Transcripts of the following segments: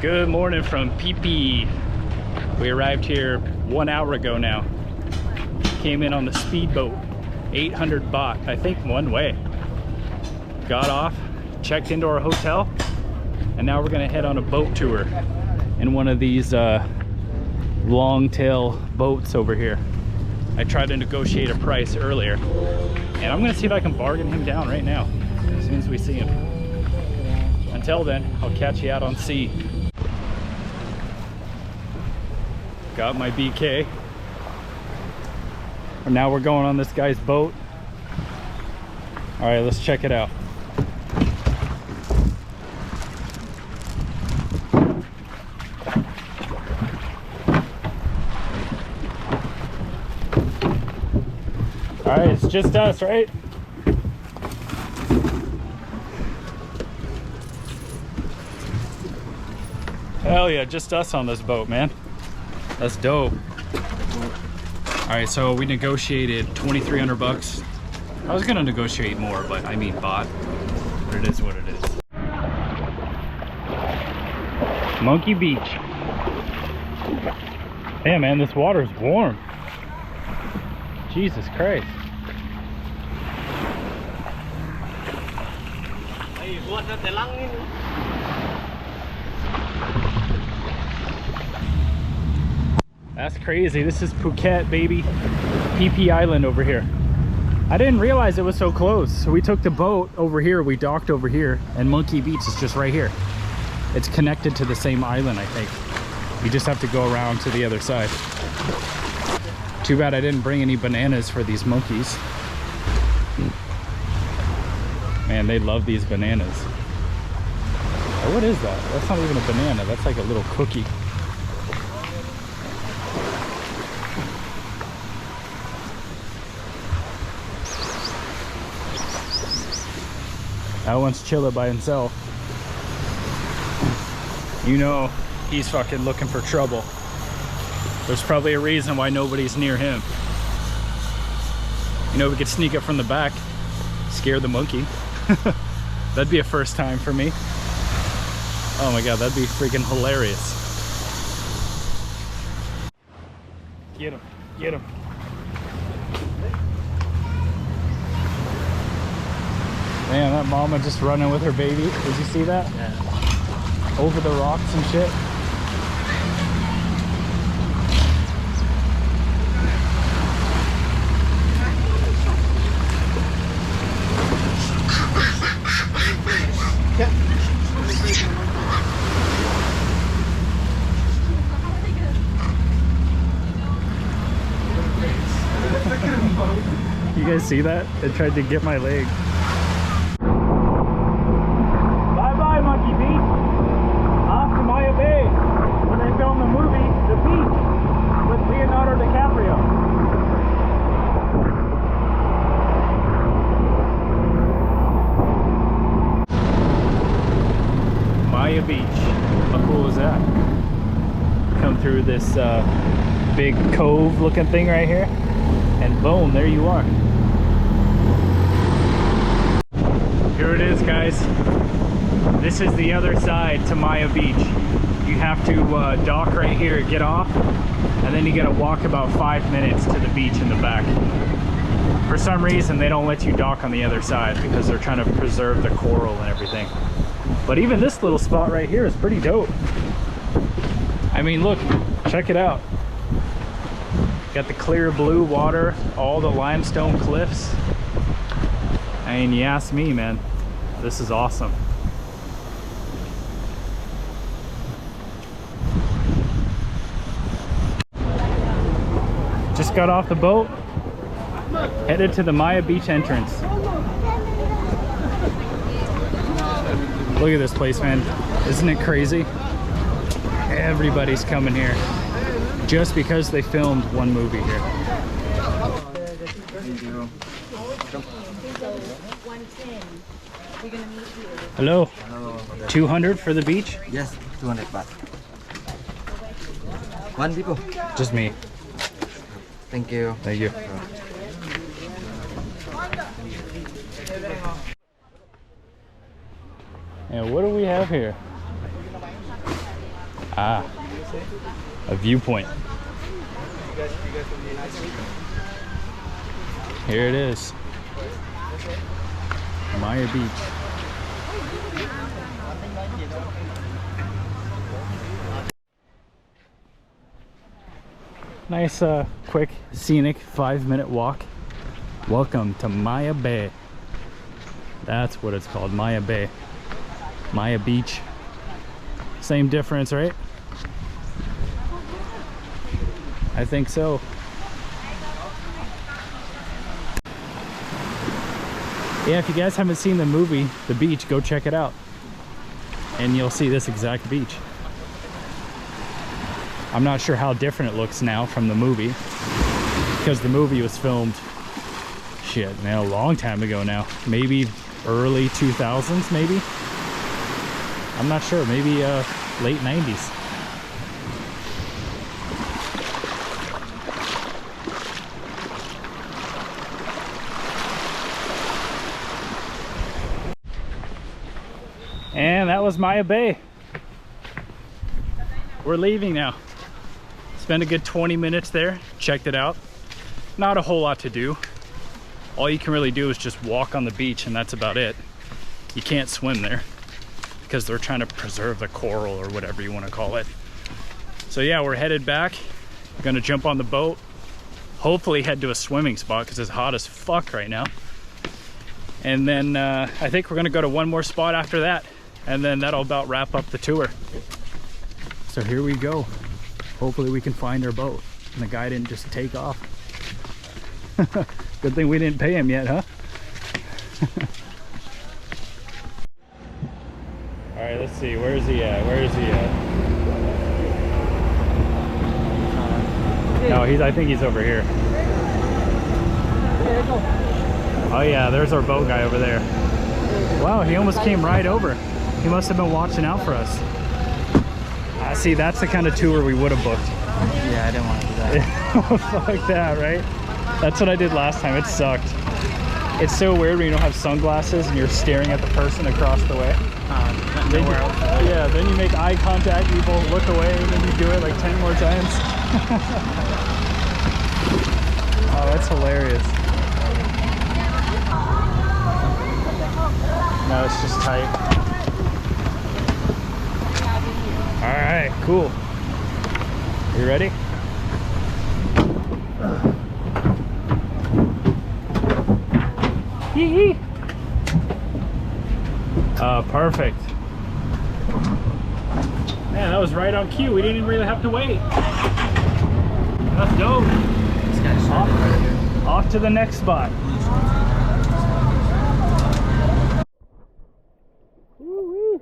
Good morning from Phi Phi. We arrived here 1 hour ago now. Came in on the speedboat, 800 baht, I think one way. Got off, checked into our hotel, and now we're gonna head on a boat tour in one of these long tail boats over here. I tried to negotiate a price earlier, and I'm gonna see if I can bargain him down right now, as soon as we see him. Until then, I'll catch you out on sea. Got my BK. And now we're going on this guy's boat. All right, let's check it out. All right, it's just us, right? Hell yeah, just us on this boat, man. That's dope. All right, so we negotiated 2,300 bucks. I was gonna negotiate more, but I mean baht. But it is what it is. Monkey Beach. Yeah, man, this water is warm. Jesus Christ. That's crazy. This is Phuket, baby. Phi Phi Island over here. I didn't realize it was so close. So we took the boat over here, we docked over here, and Monkey Beach is just right here. It's connected to the same island, I think. You just have to go around to the other side. Too bad I didn't bring any bananas for these monkeys. Man, they love these bananas. Oh, what is that? That's not even a banana. That's like a little cookie. That one's chilling by himself. You know he's fucking looking for trouble. There's probably a reason why nobody's near him. You know, we could sneak up from the back, scare the monkey. That'd be a first time for me. Oh my god, that'd be freaking hilarious. Get him, get him. Man, that mama just running with her baby. Did you see that? Yeah. Over the rocks and shit. You guys see that? It tried to get my leg. Bye-bye, Monkey Beach. Off to Maya Bay, where they filmed the movie, The Beach, with Leonardo DiCaprio. Maya Beach. How cool is that? Come through this big cove looking thing right here, and boom, there you are. Here it is, guys. This is the other side to Maya Beach. You have to dock right here, get off, and then you gotta walk about 5 minutes to the beach in the back. For some reason, they don't let you dock on the other side because they're trying to preserve the coral and everything. But even this little spot right here is pretty dope. I mean, look, check it out. Got the clear blue water, all the limestone cliffs. I mean, you ask me, man, this is awesome. Just got off the boat, headed to the Maya Beach entrance. Look at this place, man. Isn't it crazy? Everybody's coming here just because they filmed one movie here. Hello. 200 for the beach? Yes, 200 baht. One people. Just me. Thank you. Thank you. And what do we have here? Ah, a viewpoint. Here it is. Maya Beach. Nice, quick, scenic 5-minute walk. Welcome to Maya Bay. That's what it's called, Maya Bay. Maya Beach. Same difference, right? I think so. Yeah, if you guys haven't seen the movie, The Beach, go check it out. And you'll see this exact beach. I'm not sure how different it looks now from the movie, because the movie was filmed, shit, man, a long time ago now. Maybe early 2000s, maybe? I'm not sure, maybe late 90s. And that was Maya Bay. We're leaving now. Spent a good 20 minutes there, checked it out. Not a whole lot to do. All you can really do is just walk on the beach, and that's about it. You can't swim there because they're trying to preserve the coral or whatever you want to call it. So yeah, we're headed back. We're gonna jump on the boat. Hopefully head to a swimming spot because it's hot as fuck right now. And then I think we're gonna go to one more spot after that. And then that'll about wrap up the tour. So here we go. Hopefully we can find our boat and the guy didn't just take off. Good thing we didn't pay him yet, huh? All right, let's see. Where is he at? Where is he at? No, I think he's over here. Oh yeah, there's our boat guy over there. Wow, he almost came right over. He must have been watching out for us. See, that's the kind of tour we would have booked. Yeah, I didn't want to do that. Fuck that, right? That's what I did last time. It sucked. It's so weird when you don't have sunglasses and you're staring at the person across the way. Yeah, then you make eye contact, people look away, and then you do it like 10 more times. Oh, that's hilarious. No, it's just tight. All right, cool. You ready? Yee-yee. Perfect. Man, that was right on cue. We didn't even really have to wait. That's dope. This guy's started right here. Off to the next spot. Woo-wee.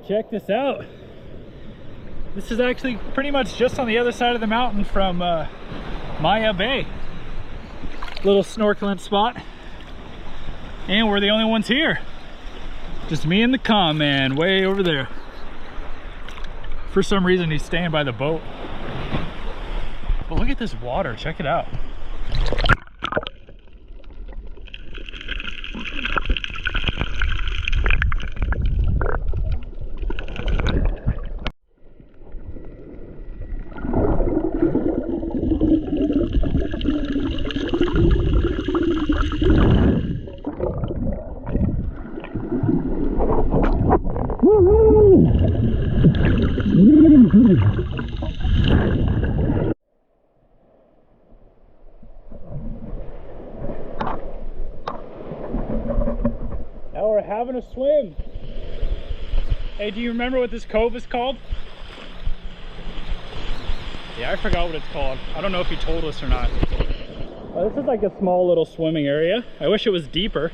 Check this out. This is actually pretty much just on the other side of the mountain from Maya Bay. Little snorkeling spot. And we're the only ones here. Just me and the comm man way over there. For some reason he's staying by the boat. But look at this water, check it out. Now we're having a swim. Hey, do you remember what this cove is called? Yeah, I forgot what it's called. I don't know if he told us or not. Well, this is like a small little swimming area. I wish it was deeper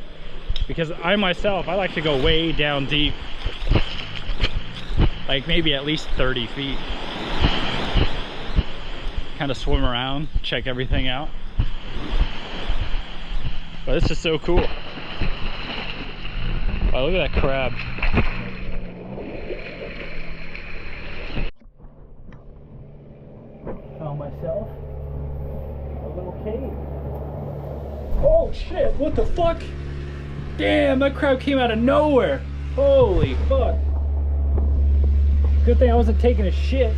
because I myself, I like to go way down deep. Like maybe at least 30 feet. Kind of swim around, check everything out. But this is so cool. Wow, look at that crab. Found myself a little cave. Oh shit, what the fuck? Damn, that crab came out of nowhere. Holy fuck. Good thing I wasn't taking a shit.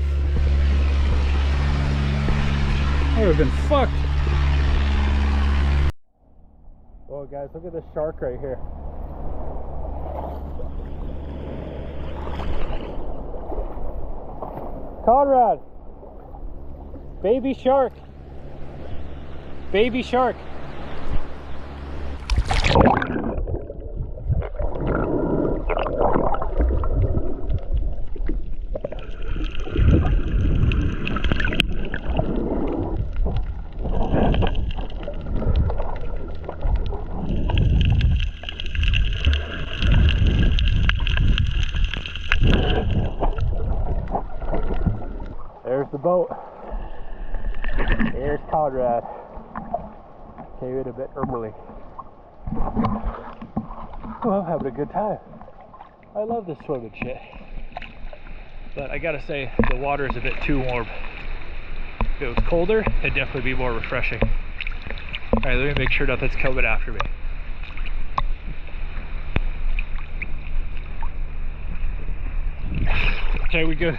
I would have been fucked. Oh guys, look at this shark right here. Conrad! Baby shark! Baby shark! There's the boat. There's Conrad. Came in a bit early. Oh, I'm having a good time. I love this swimming shit. But I gotta say, the water is a bit too warm. If it was colder, it'd definitely be more refreshing. Alright, let me make sure nothing's coming after me. Okay, we good.